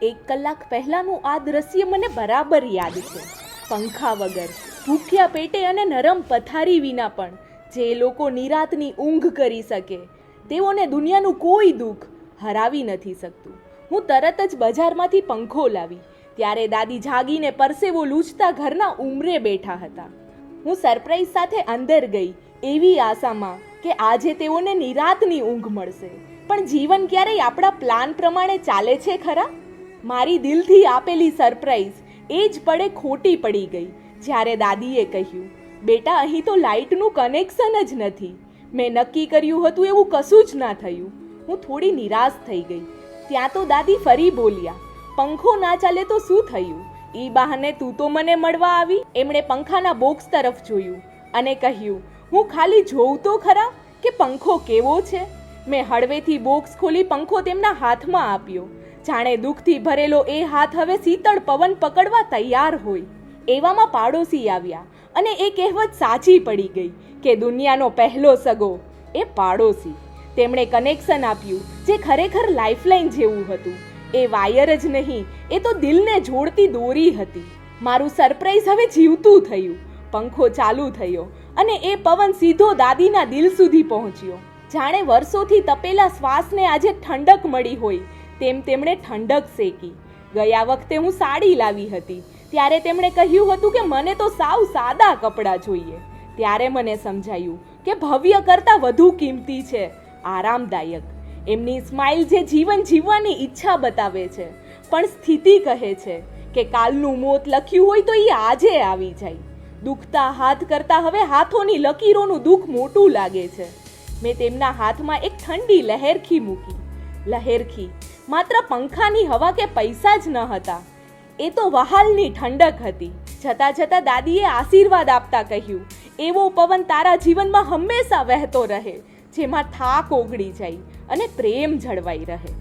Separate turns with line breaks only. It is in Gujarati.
1 કલાક પહેલાંનું આ દ્રશ્ય મને બરાબર યાદ છે. પંખા વગર, ભૂખ્યા પેટે અને નરમ પથારી વિના પણ જે લોકો નિરાતની ઊંઘ કરી શકે, તેઓને દુનિયાનું કોઈ દુઃખ હરાવી નથી શકતું. હું તરત જ બજારમાંથી પંખો લાવી, ત્યારે દાદી જાગીને પરસેવો લૂછતા ઘરના ઉંબરે બેઠા હતા. હું સરપ્રાઈઝ સાથે અંદર ગઈ, એવી આશામાં કે આજે તેઓને નિરાતની ઊંઘ મળશે. પણ જીવન ક્યારેય આપણા પ્લાન પ્રમાણે ચાલે છે ખરા? મારી દિલથી આપેલી સરપ્રાઈઝ એ જ પડે ખોટી પડી ગઈ, જ્યારે દાદીએ કહ્યું, બેટા અહીં તો લાઇટનું કનેક્શન જ નથી. મેં નક્કી કર્યું હતું એવું કશું જ ના થયું. હું થોડી નિરાશ થઈ ગઈ. ત્યાં તો દાદી ફરી બોલ્યા, પંખો ના ચાલે તો શું થયું? એ બહાને તું તો મને મળવા આવી. એમણે પંખાના બોક્સ તરફ જોયું અને કહ્યું, હું ખાલી જોઉં તો ખરા કે પંખો કેવો છે. મેં હળવેથી બોક્સ ખોલી પંખો તેમના હાથમાં આપ્યો. જાણે દુઃખથી ભરેલો એ હાથ હવે શીતળ પવન પકડવા તૈયાર હોય. એવામાં પાડોશી આવ્યા અને એ કહેવત સાચી પડી ગઈ કે દુનિયાનો પહેલો સગો એ પાડોશી. તેમણે કનેક્શન આપ્યું જે ખરેખર લાઇફલાઇન જેવું હતું. એ વાયર જ નહીં, એ તો દિલને જોડતી દોરી હતી. મારું સરપ્રાઈઝ હવે જીવતું થયું. પંખો ચાલુ થયો અને એ પવન સીધો દાદીના દિલ સુધી પહોંચ્યો. જાણે વર્ષોથી તપેલા શ્વાસને આજે ઠંડક મળી હોય તેમ તેમણે ઠંડક શેકી. ગયા વખતે હું સાડી લાવી હતી, ત્યારે તેમણે કહ્યું હતું કે મને તો સાવ સાદા કપડાં જોઈએ. ત્યારે મને સમજાયું કે ભવ્ય કરતાં વધુ કિંમતી છે આરામદાયક. એમની સ્માઇલ જે જીવન જીવવાની ઈચ્છા બતાવે છે, પણ સ્થિતિ કહે છે કે કાલનું મોત લખ્યું હોય તો એ આજે આવી જાય. દુખતા હાથ કરતાં હવે હાથોની લકીરોનું દુઃખ મોટું લાગે છે. મેં તેમના હાથમાં એક ઠંડી લહેરખી મૂકી. લહેરખી માત્ર પંખાની હવા કે પૈસા જ ન હતા, એ તો વહાલની ઠંડક હતી. જતા જતા દાદીએ આશીર્વાદ આપતા કહ્યું, એવો પવન તારા જીવનમાં હંમેશા વહેતો રહે, જેમાં થાક ઓગળી જાય અને પ્રેમ જળવાઈ રહે.